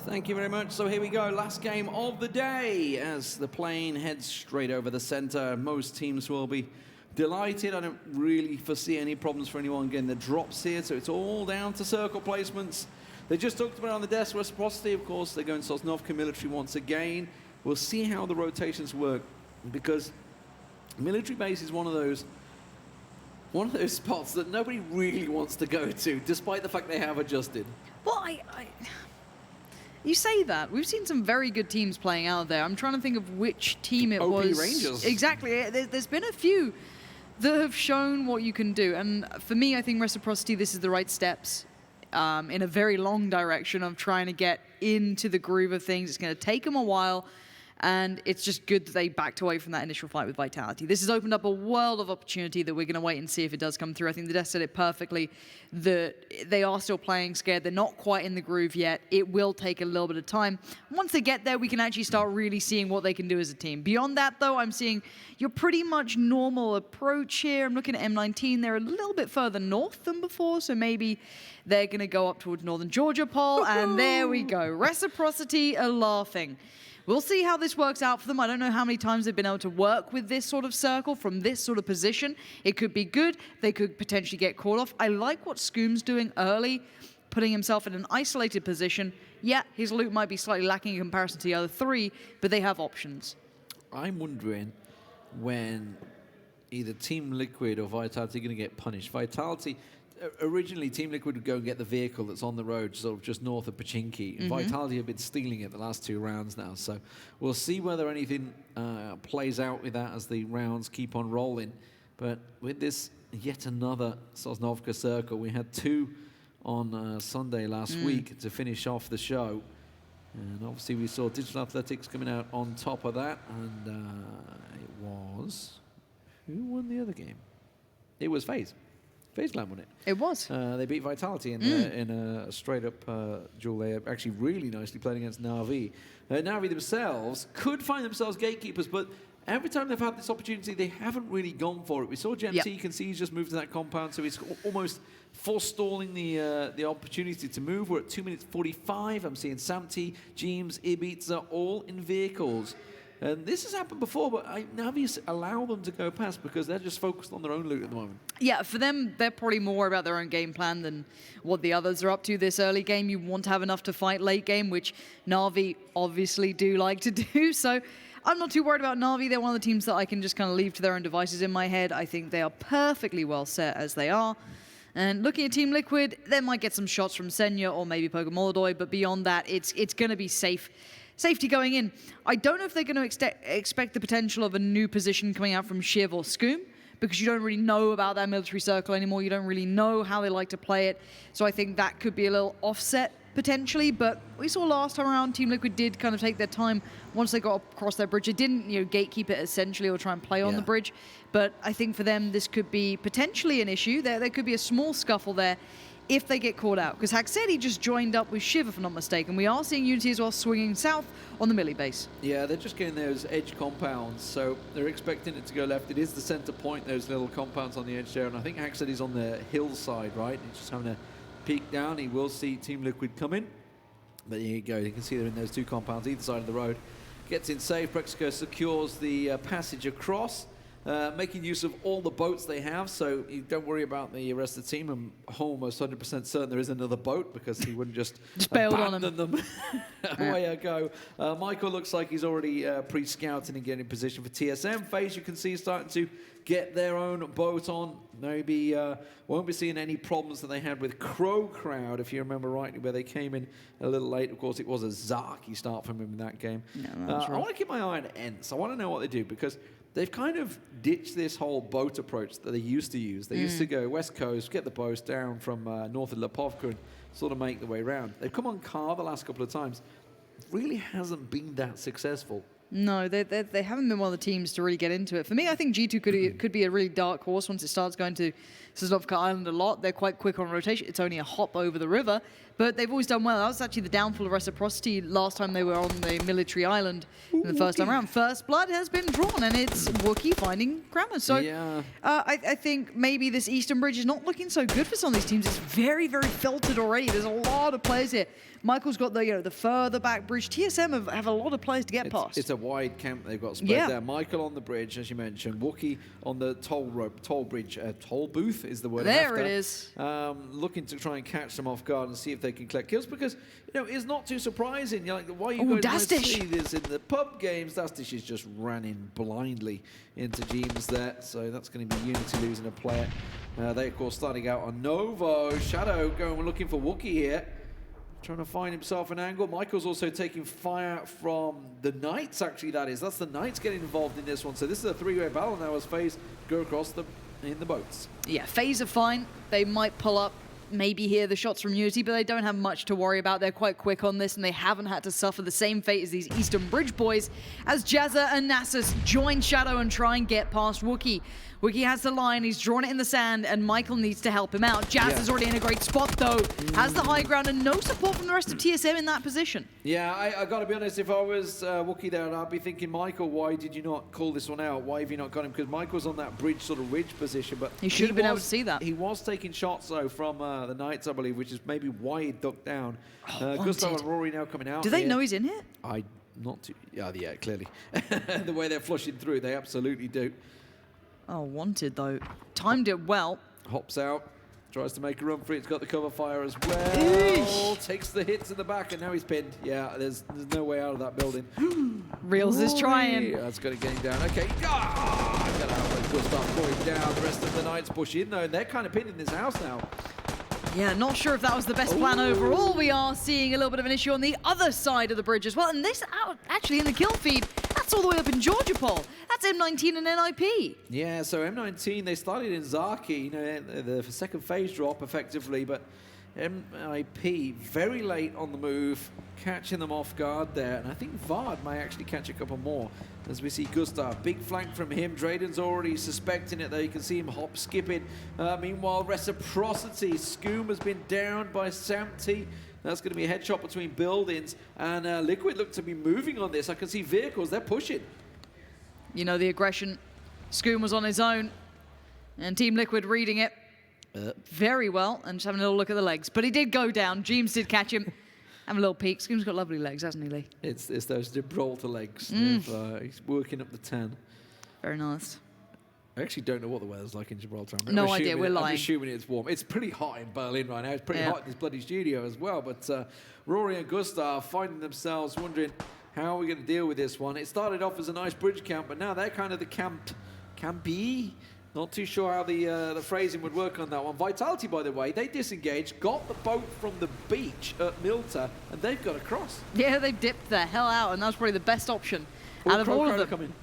Thank you very much. So here we go, last game of the day as the plane heads straight over the center. Most teams will be delighted. I don't really foresee any problems for anyone getting the drops here, so it's all down to circle placements. They just talked about on the desk Reciprocity, of course. They're going Sosnovka military once again. We'll see how the rotations work, because military base is one of those spots that nobody really wants to go to, despite the fact they have adjusted. Well, you say that. We've seen some very good teams playing out there. I'm trying to think of which team it was. Rangers. Exactly. There's been a few that have shown what you can do. And for me, I think Reciprocity, this is the right steps in a very long direction of trying to get into the groove of things. It's going to take them a while. And it's just good that they backed away from that initial fight with Vitality. This has opened up a world of opportunity that we're going to wait and see if it does come through. I think the desk said it perfectly, that they are still playing scared. They're not quite in the groove yet. It will take a little bit of time. Once they get there, we can actually start really seeing what they can do as a team. Beyond that, though, I'm seeing your pretty much normal approach here. I'm looking at M19. They're a little bit further north than before, so maybe they're going to go up towards northern Georgia, Paul. And there we go. Reciprocity are laughing. We'll see how this works out for them. I don't know how many times they've been able to work with this sort of circle from this sort of position. It could be good. They could potentially get caught off. I like what Scoom's doing early, putting himself in an isolated position. Yeah, his loot might be slightly lacking in comparison to the other three, but they have options. I'm wondering when either Team Liquid or Vitality are going to get punished. Vitality, originally Team Liquid would go and get the vehicle that's on the road sort of just north of Pachinki. And Vitality have been stealing it the last 2 rounds now. So we'll see whether anything plays out with that as the rounds keep on rolling. But with this yet another Sosnovka circle, we had 2 on Sunday last week to finish off the show. And obviously we saw Digital Athletics coming out on top of that. And it was... Who won the other game? It was FaZe. FaZe Clan won it. It was. They beat Vitality in a straight-up duel. They actually really nicely played against Na'Vi. Na'Vi themselves could find themselves gatekeepers, but every time they've had this opportunity, they haven't really gone for it. We saw GMT, you can see he's just moved to that compound, so he's almost forestalling the opportunity to move. We're at 2 minutes 45. I'm seeing Samti, Jeems, Ibiza all in vehicles. And this has happened before, but Na'Vi allow them to go past because they're just focused on their own loot at the moment. Yeah, for them, they're probably more about their own game plan than what the others are up to this early game. You want to have enough to fight late game, which Na'Vi obviously do like to do. So I'm not too worried about Na'Vi. They're one of the teams that I can just kind of leave to their own devices in my head. I think they are perfectly well set as they are. And looking at Team Liquid, they might get some shots from Senya or maybe Pokemolodoy, but beyond that, it's going to be safe. Safety going in. I don't know if they're going to expect the potential of a new position coming out from Shiv or Scoom, because you don't really know about that military circle anymore. You don't really know how they like to play it. So I think that could be a little offset potentially, but we saw last time around Team Liquid did kind of take their time once they got across their bridge. It didn't, gatekeep it essentially or try and play on the bridge. But I think for them, this could be potentially an issue. There could be a small scuffle there if they get caught out, because Haxedi just joined up with Shiv, if I'm not mistaken. We are seeing Unity as well swinging south on the Millie base. Yeah, they're just getting those edge compounds, so they're expecting it to go left. It is the center point, those little compounds on the edge there, and I think Haxedi's on the hillside, right? He's just having a peek down. He will see Team Liquid coming, but there you go. You can see they're in those 2 compounds either side of the road. Gets in safe. Prexico secures the passage across. Making use of all the boats they have, so you don't worry about the rest of the team. I'm almost 100% certain there is another boat because he wouldn't just abandon them. Away I go. Michael looks like he's already pre-scouting and getting in position for TSM. FaZe, you can see, starting to get their own boat on. Maybe won't be seeing any problems that they had with CrowCrowd, if you remember rightly, where they came in a little late. Of course, it was a Zarky start from him in that game. I want to keep my eye on ENCE. I want to know what they do, because they've kind of ditched this whole boat approach that they used to use. They used to go west coast, get the boats down from north of Lepovka and sort of make the way around. They've come on car the last couple of times. It really hasn't been that successful. No, they haven't been one of the teams to really get into it. For me, I think G2 could be a really dark horse once it starts going to Sosnovka Island a lot. They're quite quick on rotation. It's only a hop over the river, but they've always done well. That was actually the downfall of Reciprocity last time they were on the military island in the first time around. First blood has been drawn, and it's Wookie finding Grammar. So yeah. I think maybe this Eastern Bridge is not looking so good for some of these teams. It's very, very filtered already. There's a lot of players here. Michael's got the further back bridge. TSM have a lot of players to get past. It's a wide camp they've got spread there. Michael on the bridge, as you mentioned. Wookie on the toll bridge. Toll booth is the word. There it is. Looking to try and catch them off guard and see if they can collect kills, because it's not too surprising. You're like, why are you going to see this in the pub games? Dastish is just running blindly into Jeems there, so that's going to be Unity losing a player. They of course starting out on Novo. Shadow going looking for Wookie here. Trying to find himself an angle. Michael's also taking fire from the Knights, actually, that is. That's the Knights getting involved in this one. So this is a three-way battle now as FaZe go across in the boats. Yeah, FaZe are fine. They might pull up, maybe hear the shots from Unity, but they don't have much to worry about. They're quite quick on this, and they haven't had to suffer the same fate as these Eastern Bridge boys, as Jazza and Nasus join Shadow and try and get past Wookie. Wookie has the line, he's drawn it in the sand, and Michael needs to help him out. Jazz is already in a great spot, though. Has the high ground and no support from the rest of TSM in that position. Yeah, I got to be honest, if I was Wookie there, I'd be thinking, Michael, why did you not call this one out? Why have you not got him? Because Michael's on that bridge, sort of ridge position, but he should have been able to see that. He was taking shots, though, from the Knights, I believe, which is maybe why he ducked down. Gustav and Rory now coming out. Do they know he's in here? Yeah, clearly. The way they're flushing through, they absolutely do. Oh, wanted, though. Timed it well. Hops out. Tries to make a run for it. It's got the cover fire as well. Eesh. Takes the hits in the back, and now he's pinned. Yeah, there's no way out of that building. Reels is trying. That's going to get him down. Okay. Get out. Gustav going down. The rest of the Knights push in, though, and they're kind of pinned in this house now. Yeah, not sure if that was the best plan overall. We are seeing a little bit of an issue on the other side of the bridge as well. And this, actually, in the kill feed, that's all the way up in Georgia, Paul. That's M19 and NIP. Yeah, so M19, they started in Zaki, the second phase drop, effectively, but MIP very late on the move, catching them off guard there. And I think Vard may actually catch a couple more as we see Gustav. Big flank from him. Drayden's already suspecting it, though. You can see him hop skipping. Meanwhile, Reciprocity. Scoom has been downed by Samty. That's going to be a headshot between buildings. And Liquid look to be moving on this. I can see vehicles. They're pushing. The aggression. Scoom was on his own. And Team Liquid reading it very well. And just having a little look at the legs. But he did go down. Jeems did catch him. Have a little peek. Scoom's got lovely legs, hasn't he, Lee? It's those Gibraltar legs. He's working up the tan. Very nice. I actually don't know what the weather's like in Gibraltar. No idea, we're lying. I'm assuming it's warm. It's pretty hot in Berlin right now. It's pretty hot in this bloody studio as well. But Rory and Gustav finding themselves wondering, how are we going to deal with this one? It started off as a nice bridge camp, but now they're kind of the campy. Not too sure how the phrasing would work on that one. Vitality, by the way, they disengaged, got the boat from the beach at Milta, and they've got across. Yeah, they dipped the hell out, and that was probably the best option out of all of them. Coming.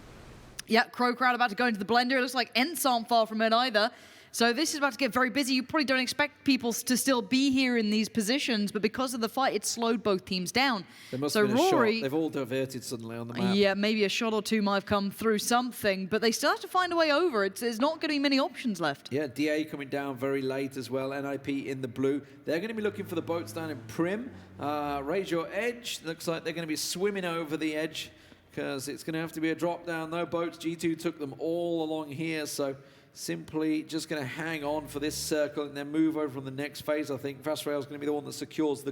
Yeah, CrowCrowd about to go into the blender. It looks like ENCE aren't far from it either. So this is about to get very busy. You probably don't expect people to still be here in these positions, but because of the fight, it slowed both teams down. There must have been a shot. They've all diverted suddenly on the map. Yeah, maybe a shot or two might have come through something, but they still have to find a way over. There's not going to be many options left. Yeah, DA coming down very late as well. NIP in the blue. They're going to be looking for the boats down in Prim. Raise your edge. Looks like they're going to be swimming over the edge because it's going to have to be a drop down. No boats. G2 took them all along here, so simply just going to hang on for this circle and then move over from the next phase. I think Vasrail is going to be the one that secures the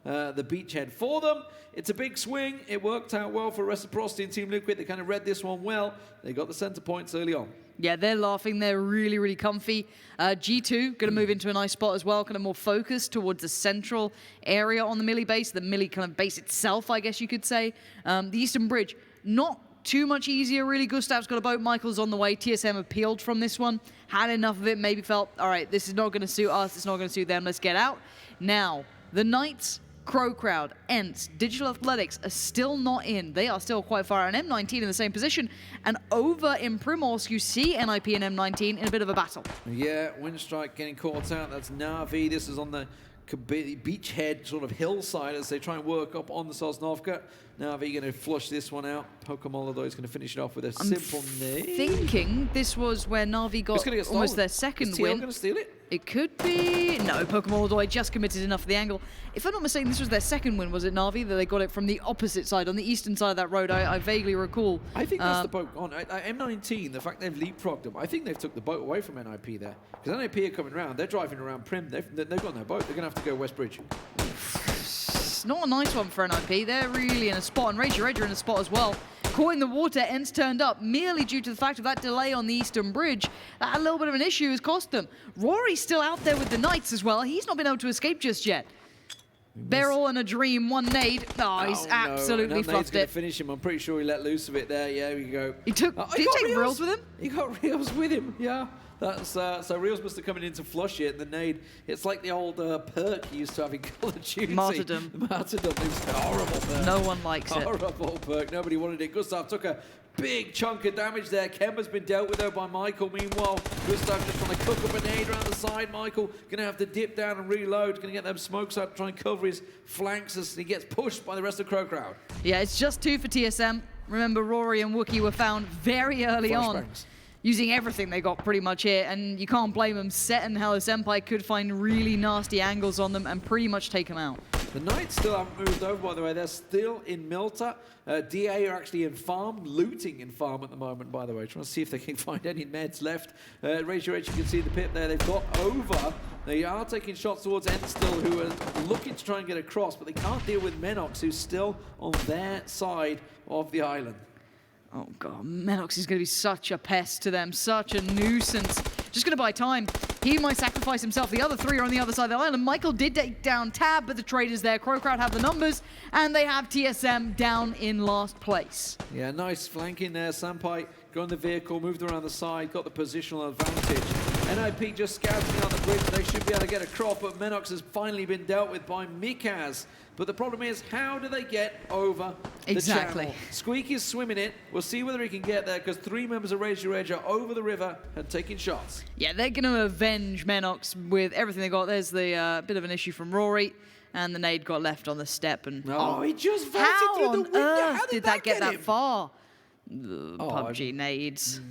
beachhead for them. It's a big swing. It worked out well for Reciprocity and Team Liquid. They kind of read this one well. They got the center points early on. Yeah, they're laughing. They're really, really comfy. G2 going to move into a nice spot as well, kind of more focused towards the central area on the Millie base, the Millie kind of base itself, I guess you could say. The Eastern Bridge, not too much easier, really. Gustav's got a boat. Michael's on the way. TSM have peeled from this one. Had enough of it. Maybe felt, all right, this is not going to suit us. It's not going to suit them. Let's get out. Now, the Knights, CrowCrowd, ENCE, Digital Athletics are still not in. They are still quite far. And M19 in the same position. And over in Primorsk, you see NIP and M19 in a bit of a battle. Yeah, Winstrike getting caught out. That's Na'Vi. This is on the beachhead sort of hillside as they try and work up on the Sosnovka. Na'Vi going to flush this one out. Pokemon though is going to finish it off with a simple nade. Thinking this was where Na'Vi got almost their second win. Going to steal it? It could be. No, Pokemon Although just committed enough for the angle. If I'm not mistaken, this was their second win, was it, Na'Vi? That they got it from the opposite side, on the eastern side of that road. I vaguely recall. I think that's the Pokemon. M19, the fact they've leapfrogged them, I think they've took the boat away from NIP there. Because NIP are coming around, they're driving around Prim, they've got no boat. They're going to have to go Westbridge. It's not a nice one for NIP. They're really in a spot, and Rager in a spot as well. Caught in the water, ENCE turned up merely due to the fact of that delay on the Eastern Bridge. That a little bit of an issue has cost them. Rory's still out there with the Knights as well. He's not been able to escape just yet. Beryl and a dream, one nade. Oh, he's absolutely fluffed it. Going to finish him. I'm pretty sure he let loose of it there. Yeah, there we go. He took. Did he take Reels with him? He got Reels with him. Yeah. That's so Reels must have come in to flush it. The nade. It's like the old perk he used to have in Call of Duty. Martyrdom. Martyrdom. It was horrible perk. No one likes it. Horrible perk. Nobody wanted it. Gustav took a big chunk of damage there. Kemba's been dealt with though by Michael. Meanwhile, Gustav just trying to cook up a nade around the side. Michael going to have to dip down and reload. Going to get them smokes out to try and cover his flanks as he gets pushed by the rest of CrowCrowd. Yeah, it's just 2 for TSM. Remember, Rory and Wookie were found very early on. Using everything they got pretty much here, and you can't blame them. Set and Hello Senpai could find really nasty angles on them and pretty much take them out. The Knights still haven't moved over, by the way. They're still in Milta. DA are actually in farm, looting in farm at the moment, by the way. Trying to see if they can find any meds left. Raise your edge, you can see the pit there. They've got over. They are taking shots towards ENCE still, who are looking to try and get across, but they can't deal with Menox, who's still on their side of the island. Oh god, Menox is going to be such a pest to them, such a nuisance. Just going to buy time. He might sacrifice himself. The other three are on the other side of the island. Michael did take down Tab, but the trade is there. CrowCrowd have the numbers, and they have TSM down in last place. Yeah, nice flanking there. Senpai got in the vehicle, moved around the side, got the positional advantage. NIP just scouting on the bridge. They should be able to get across, but Menox has finally been dealt with by Mikaz. But the problem is, how do they get over the channel? Squeaky's swimming it. We'll see whether he can get there, because 3 members of Raise Your Edge are over the river and taking shots. Yeah, they're going to avenge Menox with everything they got. There's the bit of an issue from Rory, and the nade got left on the step. And he just vaulted through the window. How did that get that far? PUBG nades.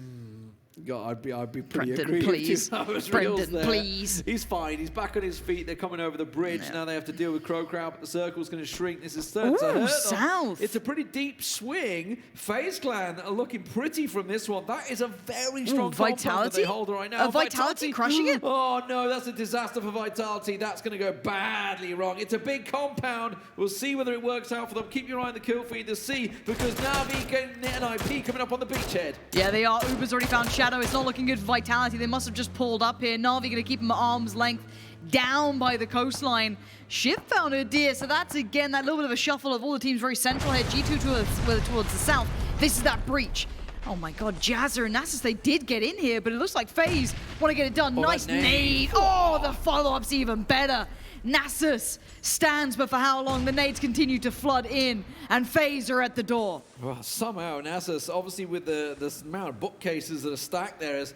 God, I'd be pretty Brendan, please. Brendan, please. He's fine. He's back on his feet. They're coming over the bridge. Yeah. Now they have to deal with CrowCrowd, but the circle's going to shrink. This is third to hurt south. It's a pretty deep swing. FaZe Clan are looking pretty from this one. That is a very strong Vitality that they hold right now. Vitality crushing it? Oh, no, that's a disaster for Vitality. That's going to go badly wrong. It's a big compound. We'll see whether it works out for them. Keep your eye on the kill feed to see, because Na'Vi getting NIP coming up on the beachhead. Yeah, they are. Uber's already found Shadow. It's not looking good for Vitality. They must have just pulled up here. Na'Vi going to keep him at arm's length down by the coastline. Shiv found her deer, so that's again that little bit of a shuffle of all the teams very central here. G2 towards the south. This is that breach. Oh my god, Jazzer and Nasus, they did get in here, but it looks like FaZe want to get it done. Nice nade. Oh, the follow-up's even better. Nasus stands, but for how long? The nades continue to flood in, and FaZe are at the door. Well, somehow Nasus, obviously with the amount of bookcases that are stacked there, has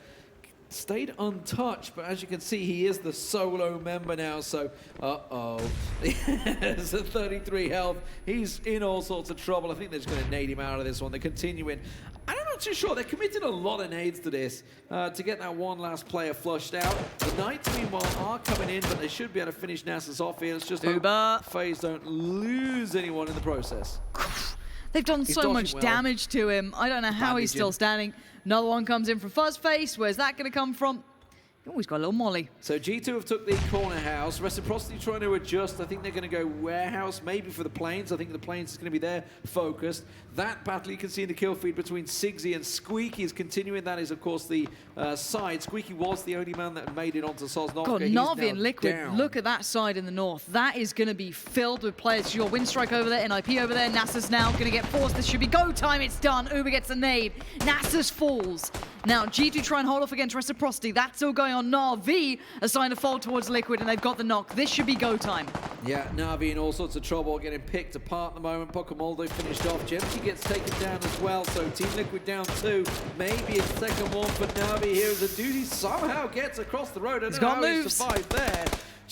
stayed untouched, but as you can see, he is the solo member now, so there's a 33 health. He's in all sorts of trouble. I think they're just going to nade him out of this one. They're continuing. I'm not too sure. They're committed a lot of nades to this to get that one last player flushed out. The Knights, meanwhile, are coming in, but they should be able to finish Nasus off here. It's just hope FaZe don't lose anyone in the process. They've done so much damage to him. I don't know how he's still standing. Another one comes in from Fuzzface. Where's that going to come from? Oh, he's got a little molly. So G2 have took the corner house. Reciprocity trying to adjust. I think they're going to go warehouse, maybe for the planes. I think the planes is going to be their focus. That battle you can see in the kill feed between Sigsy and Squeaky is continuing. That is, of course, the side. Squeaky was the only man that made it onto Sosnovka. God, Na'Vi and Liquid, look at that side in the north. That is going to be filled with players. You've got Winstrike over there, NIP over there. Nasus now going to get forced. This should be go time. It's done. Uber gets a nade. Nasus falls. Now, G2 try and hold off against Reciprocity. That's still going on. Na'Vi assigned a fall towards Liquid, and they've got the knock. This should be go time. Yeah, Na'Vi in all sorts of trouble, getting picked apart at the moment. Pokemoldo finished off. Gemchi gets taken down as well, so Team Liquid down 2. Maybe a second one for Na'Vi. Here is a duty. Somehow gets across the road. I don't know how he survived there.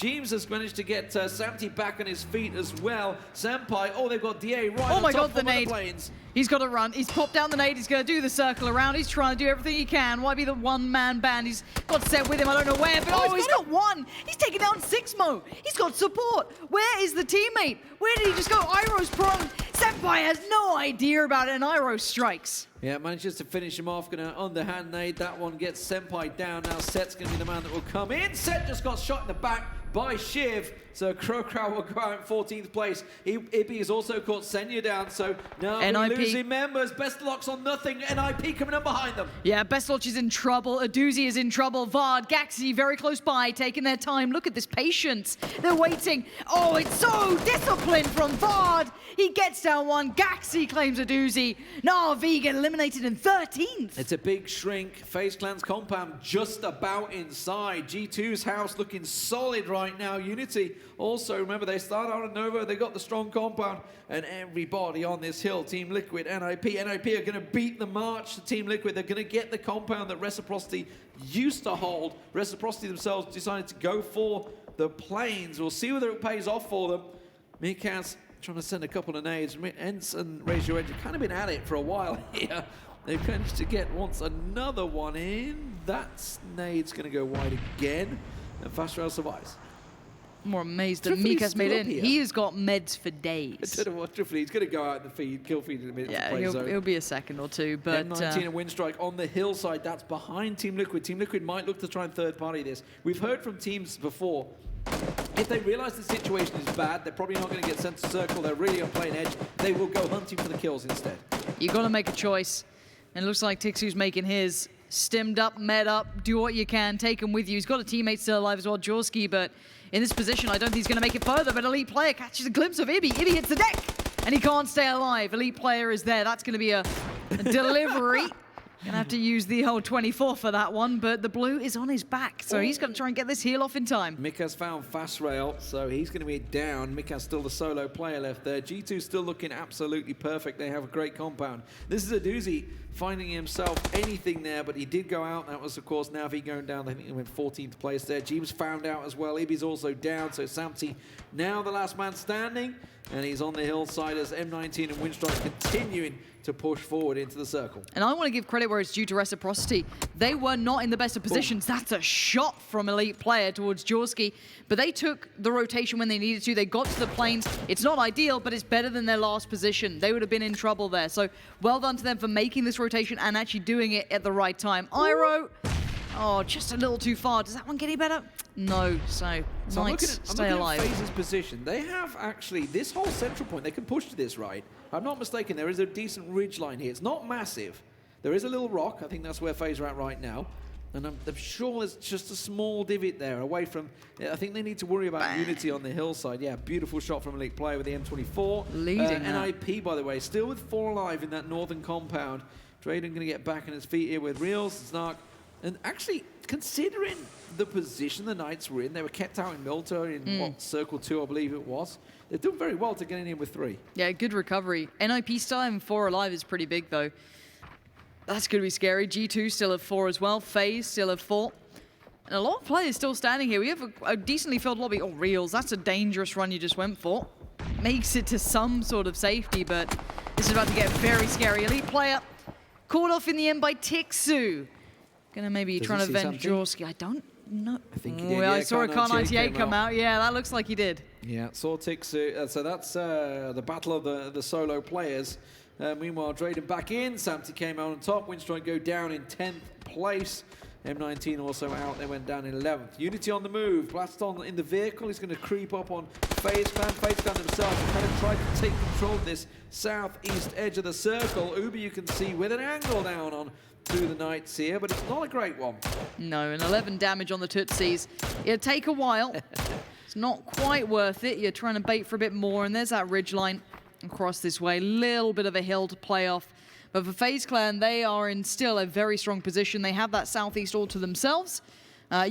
James has managed to get Samti back on his feet as well. Senpai, oh, they've got DA right Oh on my top God, the of nade. the planes. He's got to run. He's popped down the nade. He's going to do the circle around. He's trying to do everything he can. Might be the one-man band. He's got set with him. I don't know where, but he's got one. He's taken down Sixmo. He's got support. Where is the teammate? Where did he just go? Iroh's prone. Senpai has no idea about it, and Iroh strikes. Yeah, manages to finish him off. Gonna underhand nade. That one gets Senpai down. Now Set's gonna be the man that will come in. Set just got shot in the back by Shiv. So CrowCrowd will go out in 14th place. Ibby has also caught Senya down. So now we're losing members. Best Locks on nothing. NIP coming up behind them. Yeah, Best Lodge is in trouble. Aduzi is in trouble. Vard, Gaxi very close by, taking their time. Look at this patience. They're waiting. Oh, it's so disciplined from Vard. He gets down one. Gaxi claims Aduzi. Na'Vi get eliminated in 13th. It's a big shrink. FaZe Clan's compound just about inside. G2's house looking solid right now. Unity also, remember, they start out of Nova. They got the strong compound. And everybody on this hill, Team Liquid, NIP are going to beat the march to Team Liquid. They're going to get the compound that Reciprocity used to hold. Reciprocity themselves decided to go for the planes. We'll see whether it pays off for them. Mikaz trying to send a couple of nades. ENCE and Raise Your Edge have kind of been at it for a while here. They've managed to get once another one in. That nade's going to go wide again. And FaZe survives. More amazed that Mika's made in. He has got meds for days. I don't know what Triffley. He's going to go out in the feed, kill feed in a minute. Yeah, he'll be a second or two. But M19 and Winstrike on the hillside. That's behind Team Liquid. Team Liquid might look to try and third party this. We've heard from teams before. If they realize the situation is bad, they're probably not going to get sent to circle. They're really on playing edge. They will go hunting for the kills instead. You've got to make a choice. And it looks like Tixu's making his. Stimmed up, med up, do what you can, take him with you. He's got a teammate still alive as well, Jorski, but in this position, I don't think he's going to make it further, but Elite Player catches a glimpse of Ibby. Ibby hits the deck, and he can't stay alive. Elite Player is there. That's going to be a delivery. Gonna have to use the whole 24 for that one, but the blue is on his back, so he's gonna try and get this heal off in time. Mika's found fast rail, so he's gonna be down. Mika's still the solo player left there. G2 still looking absolutely perfect. They have a great compound. This is a doozy, finding himself anything there, but he did go out. That was, of course, Navi going down. I think he went 14th place there. G was found out as well. Ibby's also down, so Samti now the last man standing, and he's on the hillside as M19 and Winstrike continuing to push forward into the circle. And I want to give credit where it's due to Reciprocity. They were not in the best of positions. Ooh. That's a shot from Elite Player towards Jorski, but they took the rotation when they needed to. They got to the planes. It's not ideal, but it's better than their last position. They would have been in trouble there. So well done to them for making this rotation and actually doing it at the right time. Iroh, oh, just a little too far. Does that one get any better? No, so Knights stay alive. I'm looking at FaZe's position. They have actually, this whole central point, they can push to this, right? I'm not mistaken, there is a decent ridge line here. It's not massive. There is a little rock. I think that's where FaZe are at right now. And I'm sure there's just a small divot there away from, I think they need to worry about Unity on the hillside. Yeah, beautiful shot from Elite Player with the M24. Leading NIP, by the way, still with 4 alive in that northern compound. Drayden going to get back on his feet here with Reels, Snark. And actually, considering the position the Knights were in, they were kept out in Milta in, what, Circle 2, I believe it was. They've done very well to get in here with 3. Yeah, good recovery. NIP still having 4 alive is pretty big, though. That's going to be scary. G2 still have 4 as well. FaZe still have 4. And a lot of players still standing here. We have a decently filled lobby. Oh, Reels, that's a dangerous run you just went for. Makes it to some sort of safety, but this is about to get very scary. Elite Player caught off in the end by Tixu. Gonna maybe trying to avenge Jorski. I don't know. I think he did. Yeah, I saw a Car 98 come out. Yeah, that looks like he did. Yeah, saw Tixu. So that's the battle of the solo players. Meanwhile, Drayden back in. Samti came out on top. Winstrike go down in 10th place. M19 also out. They went down in 11th. Unity on the move. Blaston in the vehicle. He's going to creep up on FaZe Clan. FaZe Clan themselves have kind of tried to take control of this southeast edge of the circle. Uber, you can see, with an angle down on to the Knights here, but it's not a great one. No, and 11 damage on the Tootsies. It'll take a while. It's not quite worth it. You're trying to bait for a bit more, and there's that ridgeline across this way. Little bit of a hill to play off. But for FaZe Clan, they are in still a very strong position. They have that southeast all to themselves.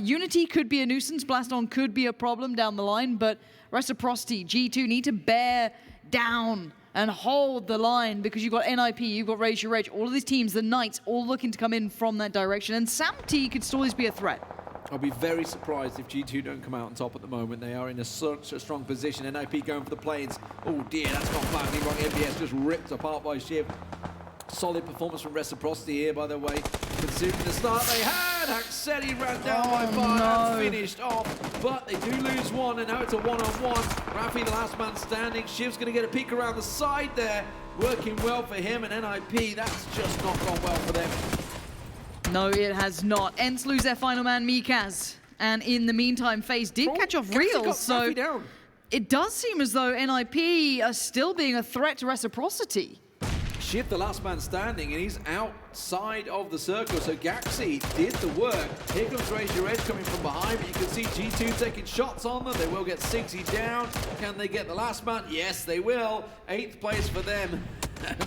Unity could be a nuisance. Blaston could be a problem down the line, but Reciprocity, G2 need to bear down and hold the line, because you've got NIP, you've got Raise Your Edge, all of these teams, the Knights, all looking to come in from that direction, and Samti could still always be a threat. I'll be very surprised if G2 don't come out on top at the moment. They are in such a strong position. NIP going for the planes. Oh dear, that's gone badly wrong. MBS just ripped apart by Shiv. Solid performance from Reciprocity here, by the way. Considering the start they had, Haxetti ran down by far and finished off. But they do lose one, and now it's a one-on-one. Rafi, the last man standing. Shiv's going to get a peek around the side there. Working well for him, and NIP, that's just not gone well for them. No, it has not. ENCE lose their final man, Mikaz. And in the meantime, FaZe did catch off Reels, so it does seem as though NIP are still being a threat to Reciprocity. Shiv, the last man standing, and he's outside of the circle, so Gaxi did the work. Here comes Raise Your Edge coming from behind, but you can see G2 taking shots on them. They will get 60 down. Can they get the last man? Yes, they will. 8th place for them.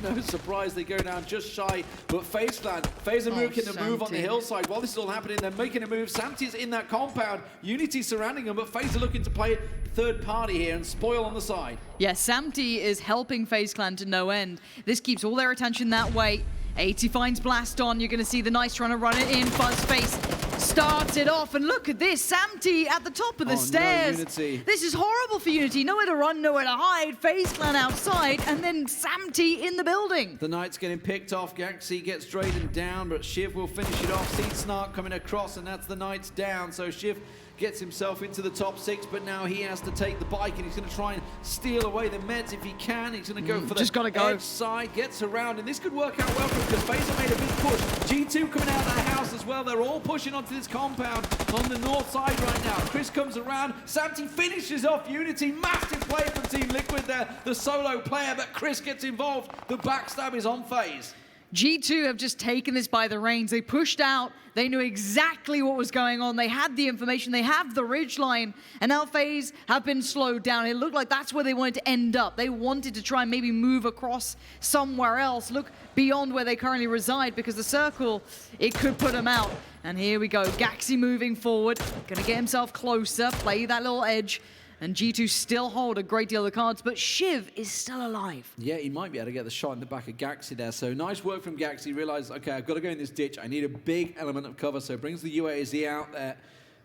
No surprise, they go down just shy, but FaZe Clan, FaZe are making a move on the hillside. While this is all happening, they're making a move. Samti's in that compound, Unity surrounding them, but FaZe are looking to play third party here and spoil on the side. Yeah, Samti is helping FaZe Clan to no end. This keeps all their attention that way. 80 finds Blast on. You're going to see the Knights trying to run it in. Fuzzface starts it off, and look at this. Samti at the top of the stairs. No, Unity. This is horrible for Unity. Nowhere to run, nowhere to hide. FaZe Clan outside, and then Samti in the building. The Knights getting picked off. Gaxi gets Drayden down, but Shiv will finish it off. Seed Snark coming across, and that's the Knights down. So Shiv gets himself into the top 6, but now he has to take the bike, and he's going to try and steal away the meds if he can. He's going to go for the edge side, gets around, and this could work out well for him because FaZe have made a big push. G2 coming out of that house as well. They're all pushing onto this compound on the north side right now. Chris comes around. Samti finishes off Unity. Massive play from Team Liquid there, the solo player, but Chris gets involved. The backstab is on FaZe. G2 have just taken this by the reins. They pushed out. They knew exactly what was going on. They had the information. They have the ridgeline. And now FaZe have been slowed down. It looked like that's where they wanted to end up. They wanted to try and maybe move across somewhere else. Look beyond where they currently reside, because the circle, it could put them out. And here we go. Gaxi moving forward. Going to get himself closer. Play that little edge. And G2 still hold a great deal of the cards, but Shiv is still alive. Yeah, he might be able to get the shot in the back of Gaxi there. So nice work from Gaxi. Realized, okay, I've got to go in this ditch. I need a big element of cover. So brings the UAZ out there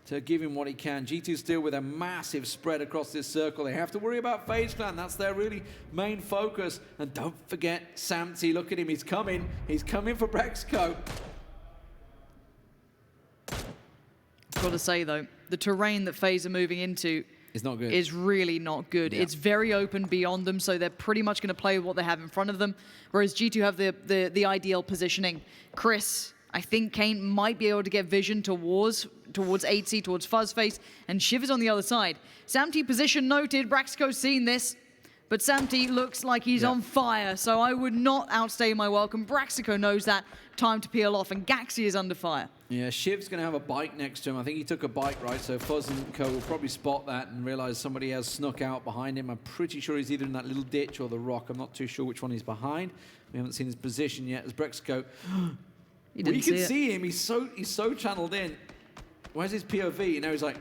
to give him what he can. G2 still with a massive spread across this circle. They have to worry about FaZe Clan. That's their really main focus. And don't forget Samti. Look at him. He's coming. He's coming for Brexco. I've got to say, though, the terrain that FaZe are moving into it's not good. Is really not good. Yeah. It's very open beyond them, so they're pretty much going to play with what they have in front of them, whereas G2 have the ideal positioning. Chris, I think Kane might be able to get vision towards 8C, towards Fuzzface, and Shiv is on the other side. Samti position noted, Braxco's seen this, but Samti looks like he's on fire, so I would not outstay my welcome. Braxico knows that. Time to peel off, and Gaxi is under fire. Yeah, Shiv's going to have a bike next to him. I think he took a bike, right? So Fuzz and Co will probably spot that and realize somebody has snuck out behind him. I'm pretty sure he's either in that little ditch or the rock. I'm not too sure which one he's behind. We haven't seen his position yet as Braxico. You can see him. He's so channeled in. Where's his POV? You know, he's like,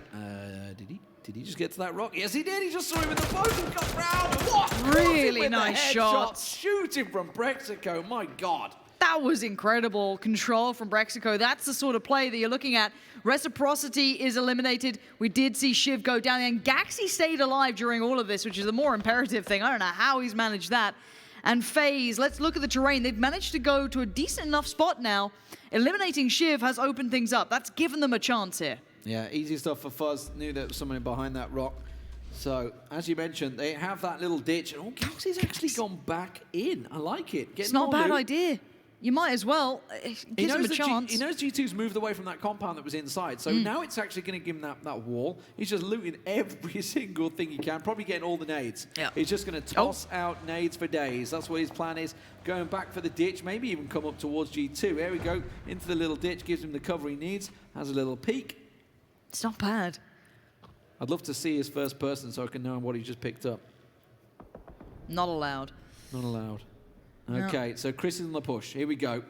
did he just get to that rock? Yes, he did. He just saw him in the boat and got round. What? Really nice shot. Shooting from Braxico. My God. That was incredible control from Braxico. That's the sort of play that you're looking at. Reciprocity is eliminated. We did see Shiv go down, and Gaxi stayed alive during all of this, which is the more imperative thing. I don't know how he's managed that. And FaZe, let's look at the terrain. They've managed to go to a decent enough spot now. Eliminating Shiv has opened things up. That's given them a chance here. Yeah, easy stuff for Fuzz. Knew there was someone behind that rock. So, as you mentioned, they have that little ditch. Oh, Gaxi's actually gone back in. I like it. It's not a bad idea. You might as well. It gives him a chance. He knows G2's moved away from that compound that was inside, so now it's actually going to give him that wall. He's just looting every single thing he can, probably getting all the nades. Yeah. He's just going to toss out nades for days. That's what his plan is. Going back for the ditch, maybe even come up towards G2. There we go, into the little ditch, gives him the cover he needs, has a little peek. It's not bad. I'd love to see his first person so I can know what he just picked up. Not allowed. Not allowed. Okay, so Chris is on the push. Here we go.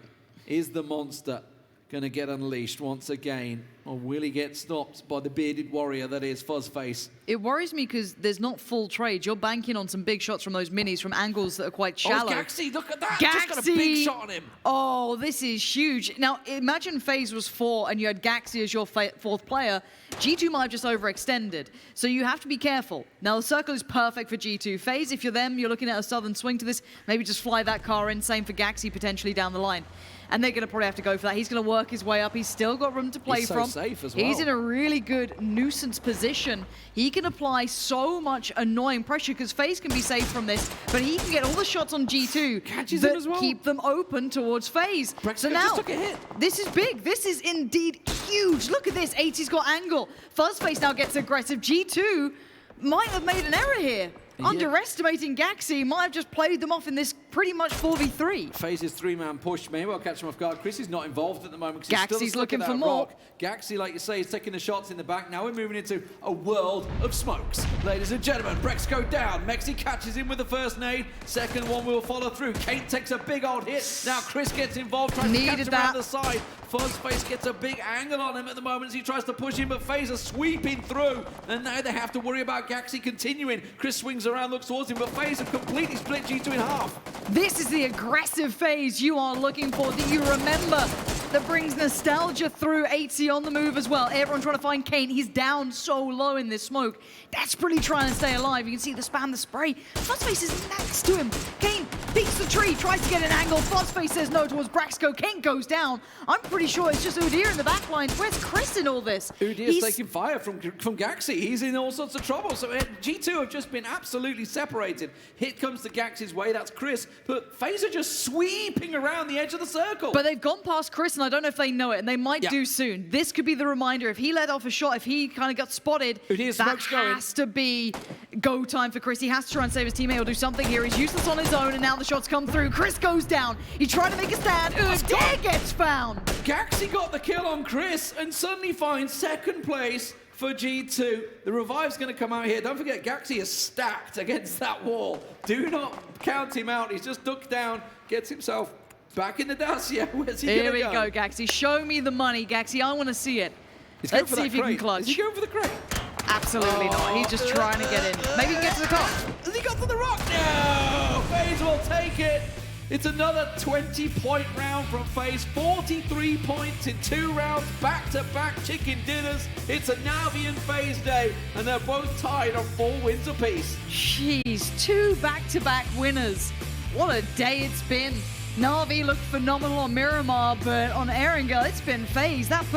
Is the monster. going to get unleashed once again. Or will he get stopped by the bearded warrior that is FaZe? It worries me because there's not full trade. You're banking on some big shots from those minis from angles that are quite shallow. Oh, Gaxi, look at that. Gaxi. Just got a big shot on him. Oh, this is huge. Now, imagine FaZe was 4 and you had Gaxi as your 4th player. G2 might have just overextended. So you have to be careful. Now, the circle is perfect for G2. FaZe, if you're them, you're looking at a southern swing to this. Maybe just fly that car in. Same for Gaxi potentially down the line. And they're going to probably have to go for that. He's going to work his way up. He's still got room to play from. He's so safe as well. He's in a really good nuisance position. He can apply so much annoying pressure because FaZe can be safe from this, but he can get all the shots on G2 Catches that him as well. keep them open towards FaZe. So now, just took a hit. this is big. This is indeed huge. Look at this. 80's got angle. FaZe now gets aggressive. G2 might have made an error here. Yeah. Underestimating Gaxi, might have just played them off in this pretty much 4v3. FaZe's 3-man push may well catch him off guard. Chris is not involved at the moment because he's Gaxi's still looking for more. rock. Gaxi, like you say, is taking the shots in the back. Now we're moving into a world of smokes. Ladies and gentlemen, Brex go down. Mexi catches him with the first nade. Second one will follow through. Kane takes a big old hit. Now Chris gets involved, tries to catch him around the side. FaZe gets a big angle on him at the moment as he tries to push him, but FaZe are sweeping through. And now they have to worry about Gaxi continuing. Chris swings around, looks towards him, but FaZe have completely split G2 in half. This is the aggressive FaZe you are looking for, that you remember, that brings nostalgia through. 80 on the move as well. Everyone trying to find Kane. He's down so low in this smoke. Desperately trying to stay alive. You can see the spam, the spray. FaZe is next to him. Kane beats the tree, tries to get an angle. FaZe says no towards Braxco. Kane goes down. I'm pretty sure it's just Udyr in the back line. Where's Chris in all this? Udyr's taking fire from Gaxi. He's in all sorts of trouble. So G2 have just been absolutely separated. Hit comes to Gaxi's way. That's Chris. But FaZe are just sweeping around the edge of the circle. But they've gone past Chris, and I don't know if they know it, and they might do soon. This could be the reminder. If he let off a shot, if he kind of got spotted, that has to be go time for Chris. He has to try and save his teammate or do something here. He's useless on his own, and now the shots come through. Chris goes down. He's trying to make a stand. Udyr gets found. Gaxi got the kill on Chris and suddenly finds second place for G2. The revive's going to come out here. Don't forget, Gaxi is stacked against that wall. Do not count him out. He's just ducked down, gets himself back in the dust. Yeah, where's he going to go? Here we go, Gaxi. Show me the money, Gaxi. I want to see it. Let's see if he can clutch. Is he going for the crate? Absolutely not. He's just trying to get in. Maybe he can get to the car. Has he got to the rock? No! FaZe will take it. It's another 20-point round from FaZe. 43 points in 2 rounds, back-to-back chicken dinners. It's a Na'Vi and FaZe day, and they're both tied on 4 wins apiece. Jeez, 2 back-to-back winners. What a day it's been. Na'Vi looked phenomenal on Miramar, but on Erangel, it's been FaZe. That push